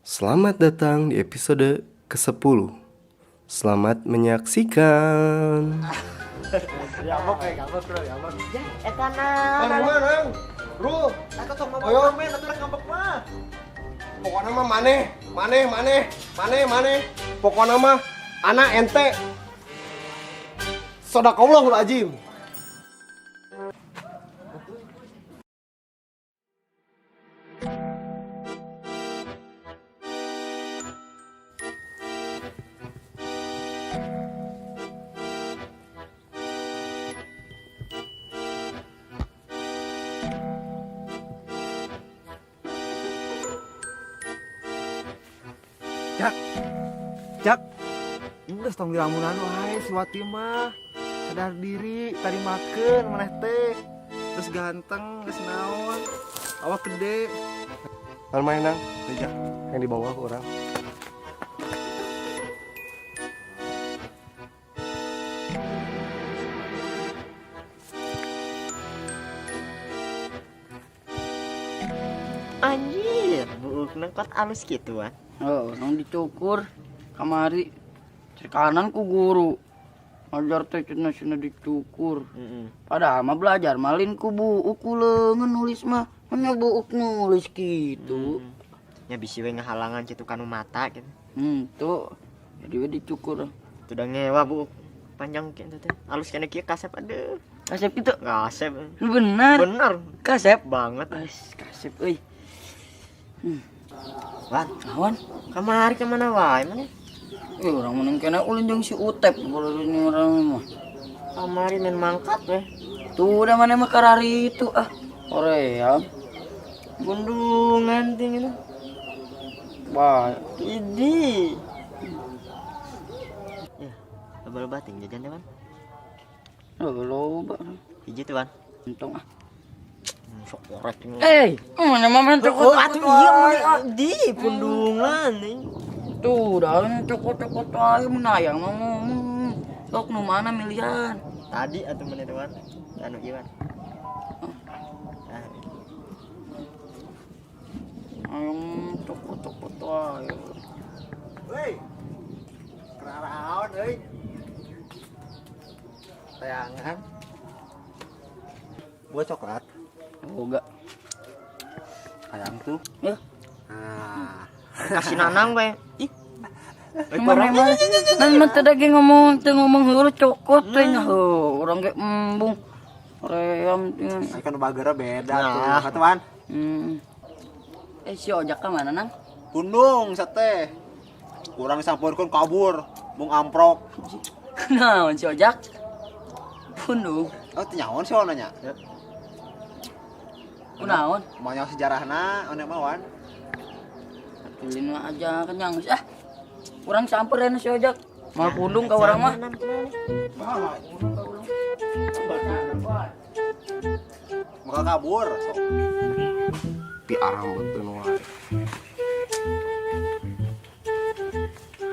Selamat datang di episode ke-10. Selamat menyaksikan. Pokoknya mah maneh. Pokoknya mah anak ente. Sodaqallahul azim. Jak, geus tong dilamunan wae si Wati mah. Sadar diri, tadi makan maneh teh. Terus ganteng, geus naon. Awak gede. Main nang, dijak yang di bawah orang. Anjir, buuk nengkot alus gitu ah. Oh, nang dicukur kamari cek kanan ku guru ngajar teh cenah dicukur. Padahal mah belajar malin ku buuk ku leungeun nulis mah hanya buuk nulis gitu. Ya bisi we ngahalangan citu kanu mata gitu. Tuh jadi we dicukur Itu udah ngewa buuk panjang gitu teh. Alus kena kieu kasep aduh. kasep gitu. Kasep. Bener Bener kasep banget. kasep euy. Wan, Lawan kamari kemana wae mana? orang meneng kena ulin jeung si Utep kalau ini orang mah. Kamari main mangkat weh. Tuh udah mana mah karari itu Korea. Bundungan ting itu. Wah, Idi. Ya, loba-loba ting jajan deh, Wan. loba. Hiji tuh, Wan. Untung Sok korek ini. mana mah Oh, atuh iya meni di pundungan nih. tuh dah cokot-cokot aja menayang mah ngomong. Sok nu mana milian. Tadi atuh menit Wan. Anu ieu Wan. Ayo cokot-cokot aja. Woi. Keraraon euy. Tayangan. Buat coklat. Boga. Ayang tuh. Ya. Kasih nanang we. Ih. Mana mah teh lagi ngomong heureuh cokot teh nya heuh urang ge embung. Ream teh. Ai kan bagara beda Nah. tuh, katuan. Si ojak ka mana nang? Pundung sate. Kurang disampurkeun kabur, mung amprok. Naon si ojak? Pundung. Oh, teu nyaon sih onanya. Kunaon? Moal sejarahna one mah wan. Pilin mah aja kenyang ah. Urang sampereun si ojak. Mal pundung ka urang mah. Bakal kabur. Sok. Piar rambutkeun wae.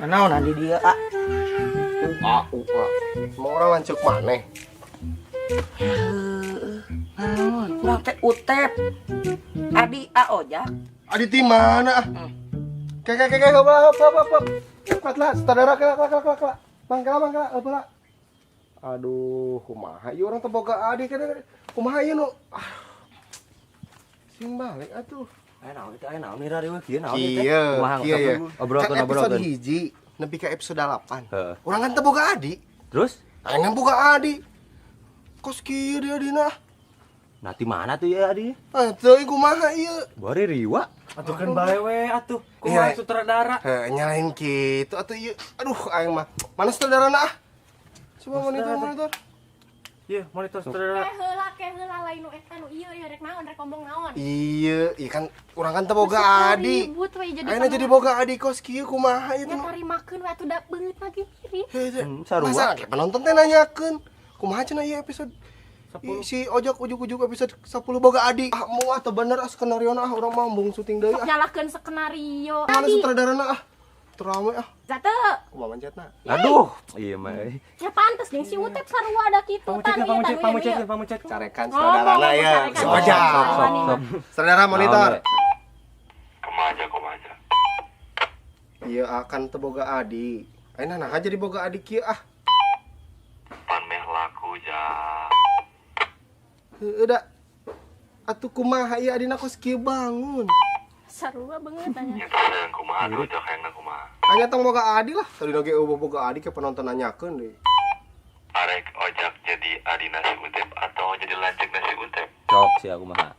Naon di dia ah. Mau orang lancuk maneh. Urang teh Utep. Adi ojak. Adi ti mana ah? Kayak hop. Cepatlah, saudara kelak. Mangkala, apa? Aduh, kumaha ieu urang teh boga adi kada. Kumaha ieu nu? Sing balik atuh. Ayo naon nih rari we kieu naon Iya. Obrolkeun Kan episode hiji nepi ka episode 8. Heeh. Urang kan teh boga adi. Terus Aing boga adi. Kos kieu dia dina. nanti mana tuh ya Adi? Teuing kumaha ieu? Bari riwa. Atuh kan bae we atuh. Iya. Kumaha sutradara? Nyalain kitu atuh ieu. Aduh aing mah. Mana saudarana ah? Coba monitor. Iya, monitor sutradara. Heula lain nu eta nu ieu rek naon rek ngomong naon. Iya kan urang kan teh boga adi. Ribut we jadi. Ayeuna jadi boga adi kos kieu kumaha ieu Ya teh? tarimakeun we atuh da beungeut lagi. Sarua. Masa ge penonton teh nanyakeun. Kumaha cenah ieu episode si ojak ujuk-ujuk episode 10 boga adi. Ah moal teh bener skenario na urang mah embung syuting deui ah. Nyalakeun skenario. Mana sutradarana ah? Terame ah. Zate. Kumaha mancetna? Aduh, iya mah. Ya pantes jeung si Utep sarua ada kitu. Pamucet. Carekan saudarana ya. Si ojak. Sok. Saudara monitor. Iya akan teboga adik. Ayeuna nah jadi boga adik kieu ah. Pan meh laku ja. Heueuh da. Atuh kumaha ieu adina kos kieu bangun. Sarua banget tanya. Nya teh kumaha atuh ojak hayangna kumaha. Anya tong boga adik lah. Tadi ge eueuh boga adik ke penonton nanyakeun deui. Arek ojak jadi adina si Utep atau jadi lanceuk nasi Utep. Cok sih aku mah.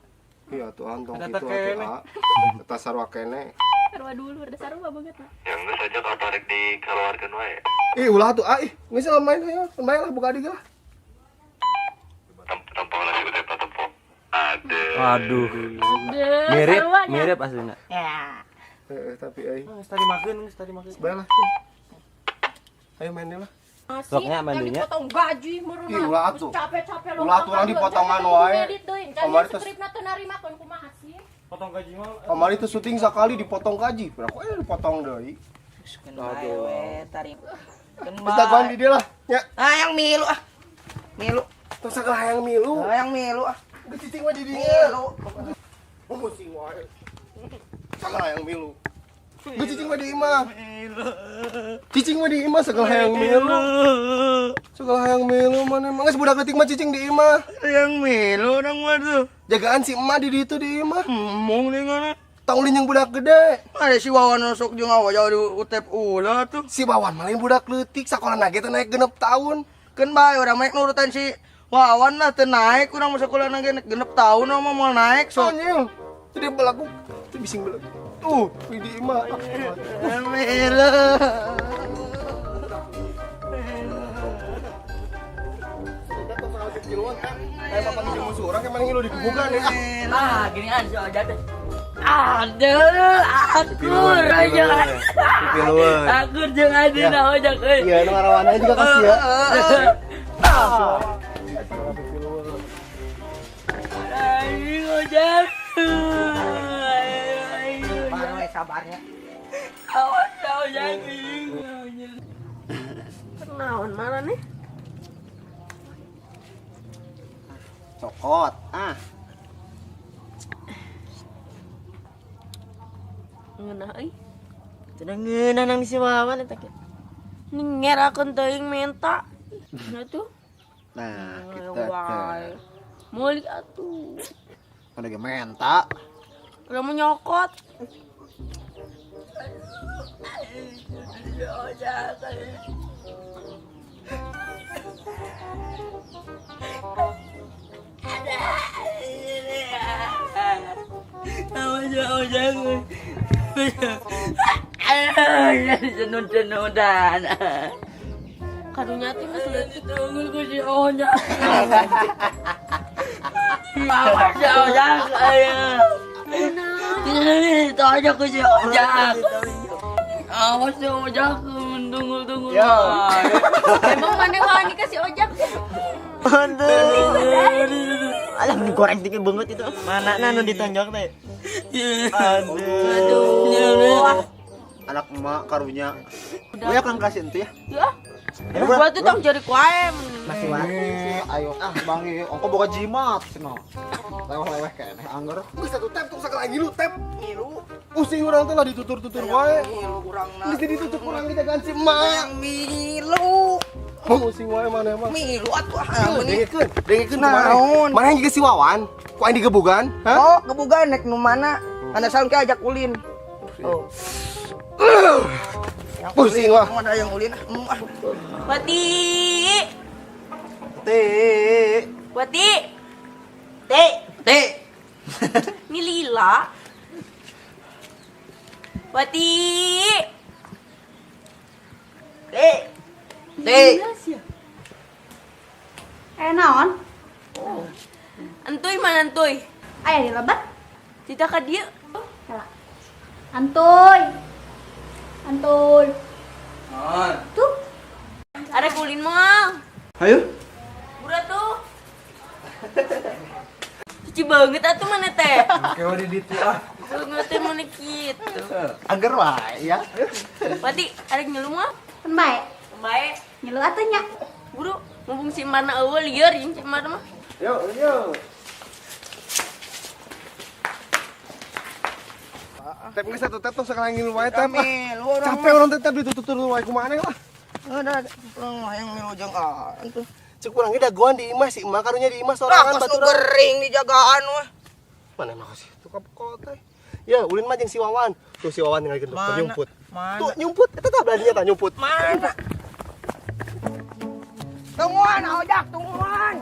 Iya tuh antong Eta kitu kene. atuh. Eta sarua kene. Sarua dulu, ada sarua banget nah. Yang geus ojak atau arek dikeluarkeun wae. Ih ulah tuh ah ih geus main hayo. Main lah boga adik lah. Tampang nasi Utep atau po. Aduh. Aduh. Mirip, Mirip aslinya. Tapi euy. Geus tadi makeun, geus tadi makeun. Bae lah. Ayo main lah. Asik, Soknya yang mandinya. dipotong gaji meureun. Ih, ulah atuh. Capek-capek Ulah atuh orang dipotongan wae. Kamari teh Skripna teu narimakeun kumaha sih? Potong gaji mah. kamari teh syuting sekali dipotong gaji. Berapa dipotong deui. Keun bae we tarik. Keun Kita goan di dia lah. Ya, Ah yang milu ah. Milu. terus sakal hayang milu. Ah yang milu ah. Geus cicing mah di dieu. Milu. Oh, sing wae. Sakal hayang milu. Geus cicing mah di imah. Cicing mah di imah sakal hayang milu. Sakal hayang milu mana emang geus budak leutik mah cicing di imah. Yang milu orang mah tuh. Jagaan si emak di ditu di imah. Ngomong nih ngana. Tong yang budak gede. Ada si Wawan sok jeung awaja di Utep ulah tuh. Si Wawan mah lain budak leutik sakola ge teh naik 6 tahun. Keun bae urang naik nurutan si Wawan lah teu naik urang mah sakola ge 6 tahun mah mau naik sok. Soalnya jadi belagu itu bising belagu. Tuh, di imah. Milu. Kayak papan di musuh orang emang ngilu di kebukan ya. Ah, gini aja aja teh. Aduh, akur aja. Akur jeung adina ojak euy. Iya, nu ngarawananya juga kasih ya. Ayo ojak. Baru sabarnya. Awas ojak. Naon mana nih? Cokot. Ah. Ngeunah euy. Sudah ngeunah nang di si Wawan eta ge. Ningerakeun teuing menta. Nah tuh. Nah, Wae. Molik atuh. Ada ge menta. Udah mau nyokot. Ojak. Senut-senutan. Kadunya teh geus leutik. Tunggu ku si ojak. Awas si ojak aya. Itu aja ku si ojak. Awas si ojak tunggu. Emang mana wani kasih ojak? Alah digoreng dikit banget itu. Mana nu ditonjok teh? Aduh. Anak emak karunya. Gue akan kasih ente ya. Ya. Gua tuh tong jari kuaem. Masih wae. Ayo bang ongko boga jimat cenah. Leweh keneh angger. Geus satu tep tuh sakal ngilu tep. Ngilu. Pusing urang teh lah ditutur-tutur wae. Geus ditutur urang dijagaan si emak. Milu. Pusing wae mana emang. Milu atuh. Dengekeun kumaha. Mana yang juga si Wawan? Ku aing digebugan? Hah? Oh, kebugan nek nu mana? Anda salam ke ajak ulin. Oh. Pusing wah. Ada yang ulin. Wati. Teh. Wati. Teh. Ini Lila. Wati. Teh. Naon? Entuy mana entuy? Aya di lebat? Cita ka dieu. Antuy. Tuh. Ada kulin mah. Ayo. Udah tuh. Cuci banget atuh mana teh? Kayak di ditu ah. Ngerti mana gitu. Angger wae ya. Wati, ada nyelu mah? Kan bae. Baik. Ngilu atuh nya. Buru, mumpung si mana eueuh lieur jeung si mana mah. Yuk. Tep geus satu tep tong sakala ngilu wae tep. Milu orang Capek orang tep ditutur wae kumaha lah. Ada orang mah yang milu jeung tuh. Cek urang ge dagoan di imah si emak karunya di imah sorangan Kos nu baturan. gering dijagaan mah. Mana makasih tuh kapok teh. Ya, ulin mah jeung si Wawan. Tuh si Wawan tinggal gitu, nyumput. Tuh nyumput, eta tah beradinya tah nyumput. Mana? Tungguan, ojak, tungguan.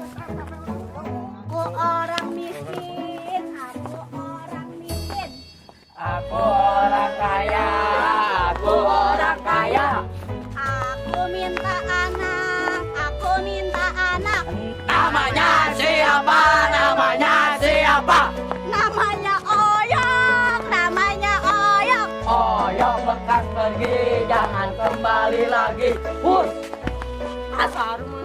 Aku orang miskin, aku orang miskin. Aku orang kaya, aku orang kaya. Aku minta anak, aku minta anak. Namanya siapa? Namanya siapa? Namanya Oyok, namanya Oyok. Oyok bekas pergi, jangan kembali lagi. Hus. Asar mah.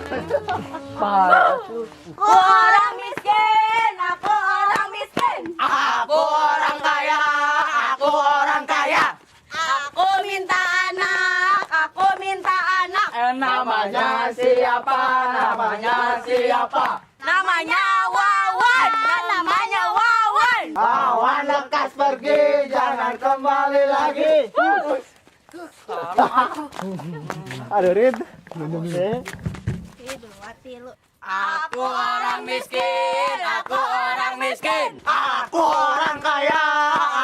Aku orang miskin, aku orang miskin. Aku orang kaya, aku orang kaya. Aku minta anak, aku minta anak. Namanya siapa? Namanya siapa? Namanya Wawan, namanya Wawan. Wawan lekas pergi, jangan kembali lagi. Aduh, Rid. Tilu. Aku orang miskin, aku orang miskin. Aku orang kaya,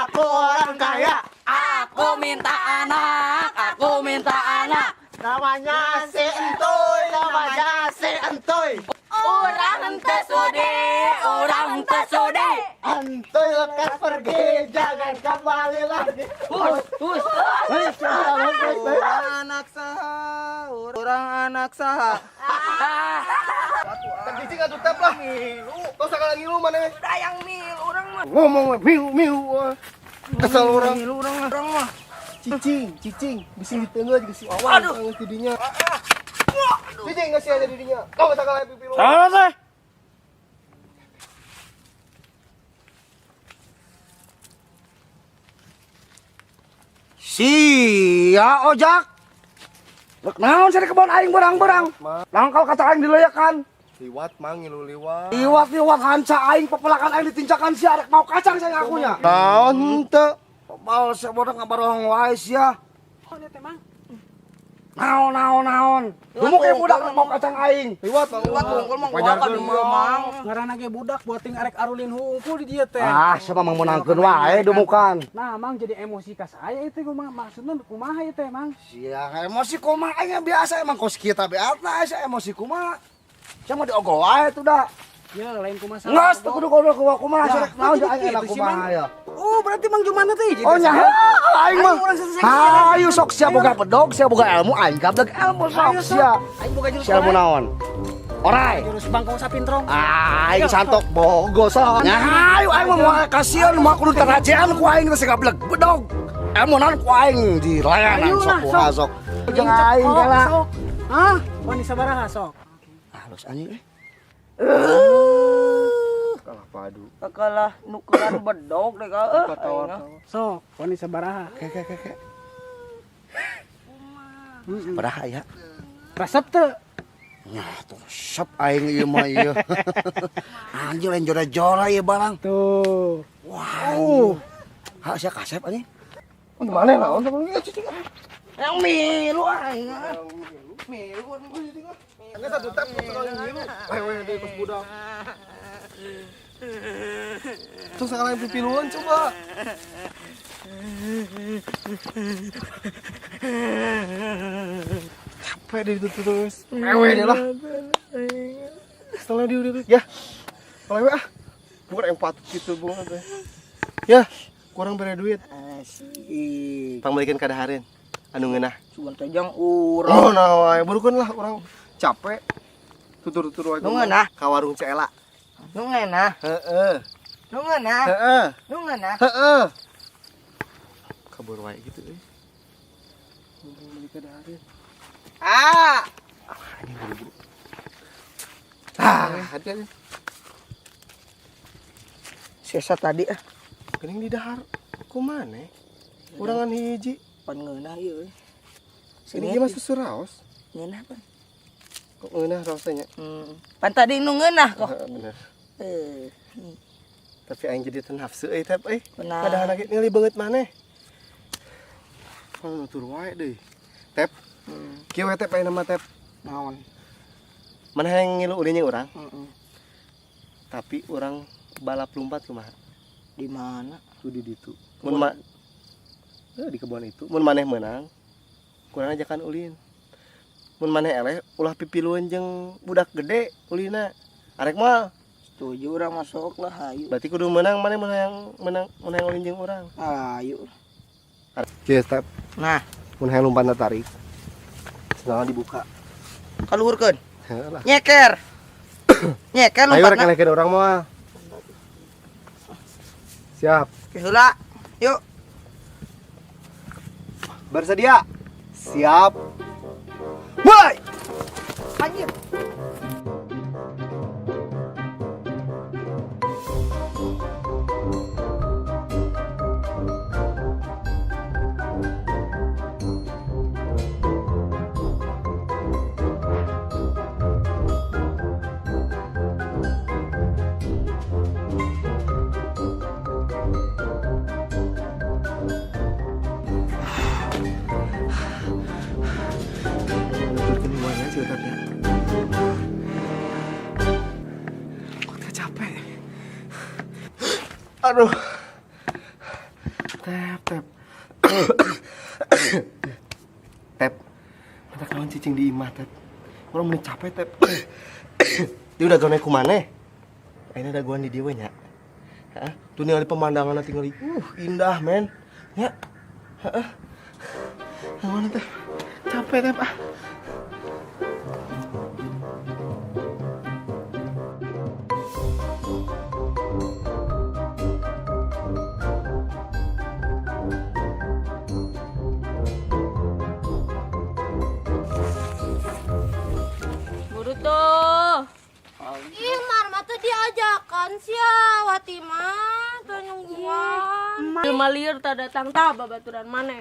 aku orang kaya. Aku minta anak, aku minta anak. Namanya si Entoy, namanya si Entoy. Orang ente sudi, orang ente sudi. Entoy lekas pergi, jangan kembali lagi. Hus. Anak saha, orang anak saha. Tep cicing atuh tep lah. Tong sakala ngilu maneh. Udah yang mil, orang mah. Ngomong we miu. Kesel urang. Mil, orang mah. Cicing, bisi diteungeuh jeung si Wawan geus di dinya. Cicing geus sia di dinya. Tong sakala pipi lu. Salah teh. Sia ojak. Rek naon sari kebon aing berang-berang. Langkal kata aing dileyakan. Liwat mang ngilu liwat. Liwat hanca aing pepelakan aing ditincakan sia rek mau kacang saya ngakunya. Naon henteu? Pebal sia bodak ngabarohong wae sia. Naon. Dumuk ke budak rek mau kacang aing. Liwat mang. Liwat unggul mah Pajarkeun mah. Ngaranna ge budak buat ting arek arulin hungkul di dieu teh. Ah, siapa mang menangkeun wae dumukan. Nah, Mang jadi emosi ka saya itu maksudnya kumaha ieu teh, Mang? Sia emosi kumaha aing biasa emang kos kita beatna sia emosi kumaha. Sia mah diogol wae tuh da. Ya lain kumaha. Ngas tuh kudu kumaha sia rek naon aing enak kumaha ya. Oh, berarti Mang Jumana teh Oh nya, aing mah. Hayu sok sia boga pedog, sia boga ilmu aing kableg ilmu sok sia. Aing boga jurus Sia ilmu naon? Orai. jurus bangkong sapintrong. Aing santok bogo sok. Nya hayu aing mah moal kasihan mah kudu terajean ku aing teh kableg pedog. Ilmu naon ku aing di layanan sok kumaha sok. Jeung aing kala. Hah? Wani sabaraha sok? Halus anjing. Kalah padu. Kalah nukeran bedog deh ka. Sok, wani sabaraha? Kek. Baraha ya. Resep teu. Nya tuh resep aing ieu mah ieu. Anjir lain jora-jora ieu barang. Tuh. Wow. Ha sia kasep anjing. Mana naon teh cicing? Yang milu aing. Geus satu tep sakala ngilu. Wewe deui kos budak. Tong sakala pipi luan coba. Capek deh itu terus. Wewe deh lah. Setelah dia. Ya. Wewe ah. Bukan yang patut gitu bunga teh. Ya, kurang bere duit. Asik. Pangbalikeun ka dahareun. Anu ngeunah. Cuman tajang urang. Oh, nah wae burukeun lah urang capek. Tutur-tutur wae. Nu ngeunah? Ka warung Cela. Nu ngeunah? Heeh. Nu ngeunah? Heeh. Nu ngeunah? Heeh. Kabur wae gitu euy. Mumpung balik ka dahareun. Ah, Anjing buru-buru. Hati-hati. sesa tadi ah. Geuning di dahar. Kumaha? Urangan hiji. Pan ngeunah ieu. Ini ge mah susu raos. Ngeunah pan. Kok ngeunah raosnya? Pan tadi nu ngeunah kok. Bener. Eh. Tapi aing jadi teu nafsu euy teh euy. Benar. Padahal lagi ningali beungeut maneh. nutur wae deui. Tep. Kieu we tep aya nama tep. Naon? Mana yang ngilu ulin jeung urang? Heeh. Tapi urang balap lompat kumaha? Di mana? Tuh di ditu. Mun di kebun itu. Mun maneh menang, kurang ajakan ulin. Mun maneh eleh ulah pipiluan jeung budak gede ulina. Arek mah Setuju urang masuk lah hayu. berarti kudu menang maneh menang ulin jeung urang. Hayu. Kieu step. Nah, Mun hayang lompatna tarik. Senang dibuka. kaluhurkeun. Heulah. Nyeker. Nyeker Ayo rek lompatna. ngekeun urang mah. Siap. Heula. Yuk. Bersedia. Siap. Mulai. Anjir. Nuturkeun heueuan sih tapi. Kok teh capek. Aduh. Tep. Tep. Mata kawan cicing di imah, Tep. Urang mun capek, Tep. Dia udah gawe ku maneh. Ayeuna dagoan di dieu we nya. Heeh. Tuh ningali pemandanganna tinggal indah, men. Nya. Heeh. Mana teh? Capek, Tep. Buru tuh. Ih, Marma tuh diajakan sih ya, Wati mah tuh nungguan. Malir tak datang tak babaturan mana?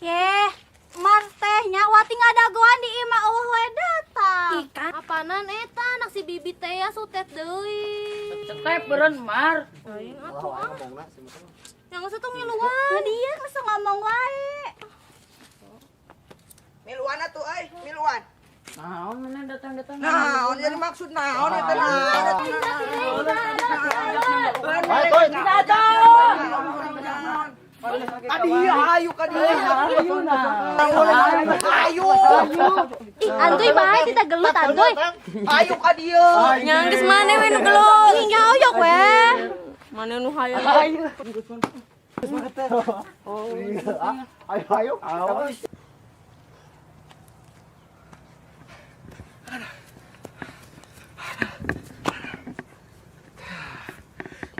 Yeh, Mar tehnya Wati ngadagoan di imah eueuh we datang. Ikan apanan eta anak si Bibi teh ya sutet deui. Tetep beureun Mar. Aing atuh ah. Yang satu ngiluan. Dia masa ngomong wae. Miluan atuh euy, miluan. Naon mana datang-datang? Naon jadi maksud naon eta naon? Kadieu hayu kadieu. Ayo nah. Hayu. Ih, antuy bae kita gelut antuy. Hayu kadieu. Yang geus mana we nu gelut? Ih, nyaoyok we. Mana nu hayang? Ayo.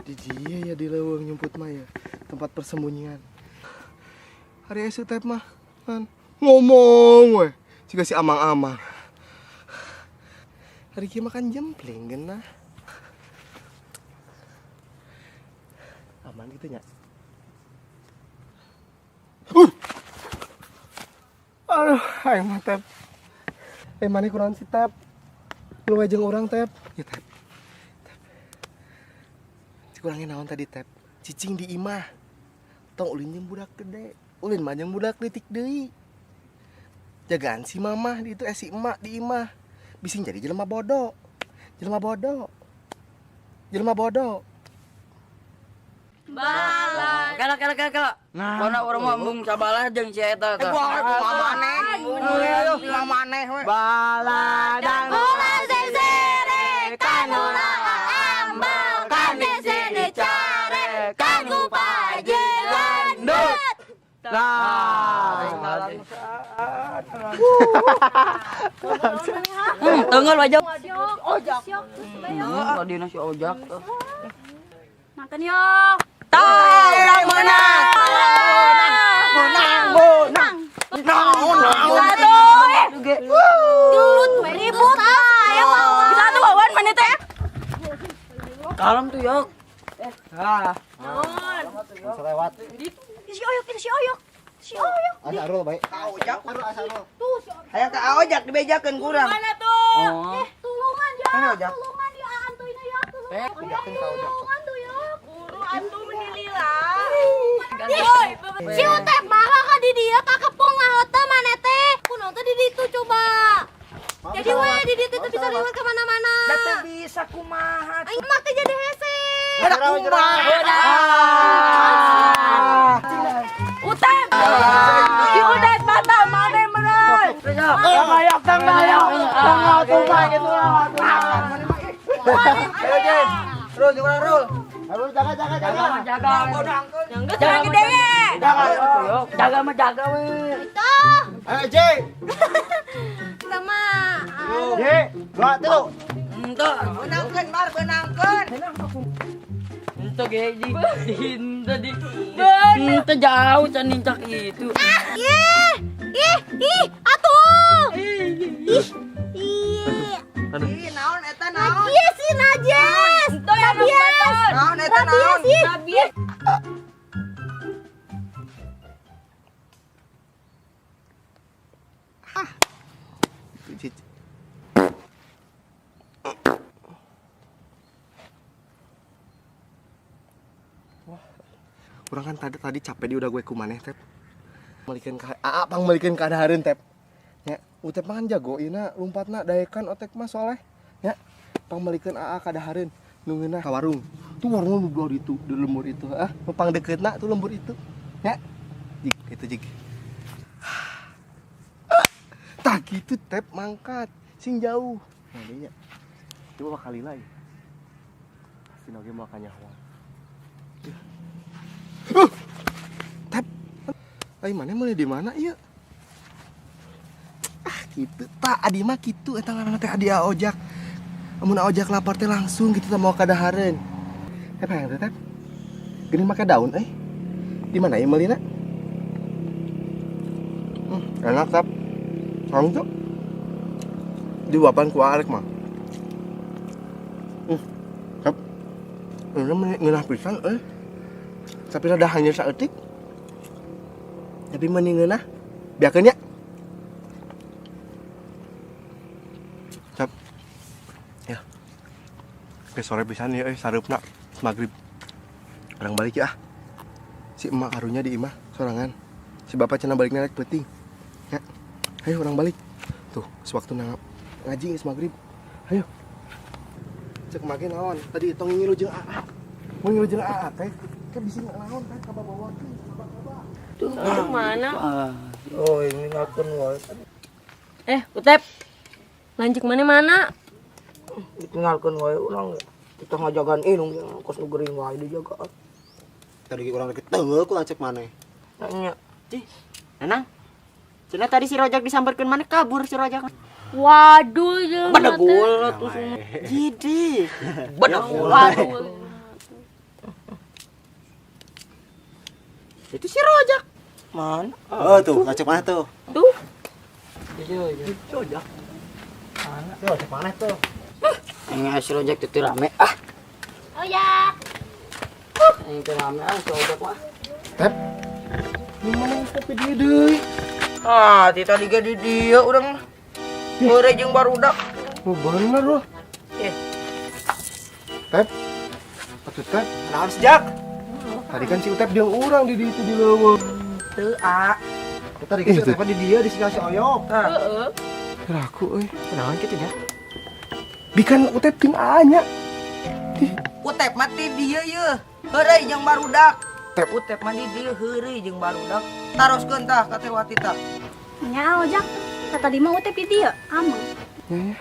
Di dia ya di leuweung nyumput mah ya, tempat persembunyian. Hari esuk teh mah kan ngomong we, siga si amang-amang. Hari kieu makan jempling geunah. Aman gitu nya. Aduh, aing mah Tep. Mana kurang si Tep. Lu wae jeung urang Tep. Ya Tep. Kurangin naon tadi Tep, cicing di imah. Tong ulin jeung budak gede, ulin mah jeung budak leutik deui. Jagaan si mamah di itu si emak di imah. Bising jadi jelema bodoh. Jelema bodoh. Bala. Kala. Bona urang mah embung sabalah jeung si eta teh. Maneh we. Baladang. Bola sesere kanula ambal kane sene care kanggo pajengan dut. Teungel wajah. Ojak. Ladina si ojak teh. Makan yuk. Urang menang. Gelut we ribut aya mah. Kita tuh bawan mana teh? Kalem tuh yok. Selewat. Si oyok. Ada arul bae. Ojak. Tuh si Hayang ka ojak dibejakeun kurang. Mana tuh? tulungan ya. Mana ojak? Tulungan ya antuyna ya. Dijakeun ka ojak. Tulungan tuh ya. Guru antu menilila. Si Utep mah ka di dia kakak kumaha. Aing mah teh jadi hese. Ada kumaha. Utep. Si Udet mata mana merai. Kayak tanggayak. Tanggal kumaha gitu lah. Ayo Jen. Rul juga Rul. Ayo jaga. Jangan gede ya. Jaga mah jaga we. Itu. Ayo Jen. Sama. Ye, 2 3. Ento, benangkeun Mar, benangkeun. Ento ge di ento jauh can nincak itu. Ih, atuh. Ih. Ih, naon eta naon? Iya sih Najes. Itu yang nonton. Naon eta naon? Nabies. Kurang kan tadi capek dia udah gue kumaneh tep. Malikeun ka pang malikeun ka adahareun tep. Ya, utep mah kan jago ina lompatna daekan otek mah soleh. Ya, pang malikeun ka adahareun nungeunna ka warung. Tuh warung nu itu di lembur itu. Pang dekeutna tuh lembur itu. Ya. Jig itu jig. Tah gitu tep mangkat sing jauh. Nah, dia. Coba kali lagi. Pasti noge mau kanyawa. Tep, ay mana mulai di mana iya? Gitu, tak adi mah gitu, eta ngaranna teh adi ojak. Amun ojak lapar teh langsung gitu mau kadahareun. Tep hayang teh tep. Geuning make daun Di mana ieu meulina? Enak tep. Sang tuh. Di wapan ku arek mah. Tep. Ini ngeunah pisan tapi rada hanya saeutik. Tapi mendingan biakeun ya. Cap. Ya. Ke sore pisan ya sareupna magrib. Orang balik ya. Si emak karunya di imah sorangan. Si bapak cenah balik naik peuting. Ya. Ayo orang balik. Tuh, sewaktu ngaji geus magrib. Ayo. Cek make naon? Tadi tong ngilu jeung AA. Mau ngilu jeung AA teh. Bisa ngelawan kan kabar bawa Tuh, mana? Oh, ini ngakun wae. Utep. Lanjut mana? Ditinggalkeun wae urang. Kita ngajagaan inung kos nu geuring wae dijagaan. Tadi urang deket teu ku cek maneh. Nanya. Nenang. Cenah tadi si Rojak disamperkeun mana kabur si Rojak. Waduh, jeung Badagul atuh. Jadi. Badagul. Waduh. Itu si Rojak. Man. Oh tuh, cek mana tuh? Tuh. Rojak. Tuh, cek mana tuh? Ini si Rojak itu rame. Oh ya. Ini teh rame si Rojak mah. Tep. Mana kopi dia deui? Ti tadi ge di dieu urang. Heure jeung barudak. Oh, bener loh. Tep. Atuh Tep, naon sejak? Tadi kan si Utep dia urang di itu di leuweung. Teu a. Tadi kan si Utep di dia di si Oyok. Heeh. Raku euy. Kenaon kitu nya? Bikan Utep tim A-nya. Utep mah ti dieu yeuh. Heureuy jeung barudak. Utep mah di dieu heureuy jeung barudak. Taroskeun tah ka teh wati tah. Nya ojak. Kata di mah utep di dieu, aman. Ya.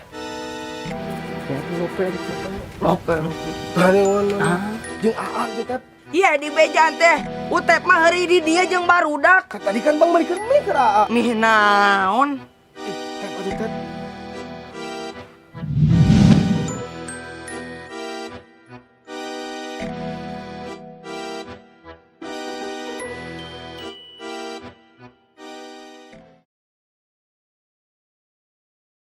Ya, lope. Lope. Tadi wana. Jeung AA Utep. Iya di bejaan teh. Utep mah heureuy di dieu jeung barudak. Tadi kan Bang balikeun mie ke AA. Mih naon? Tep, aduh Tep.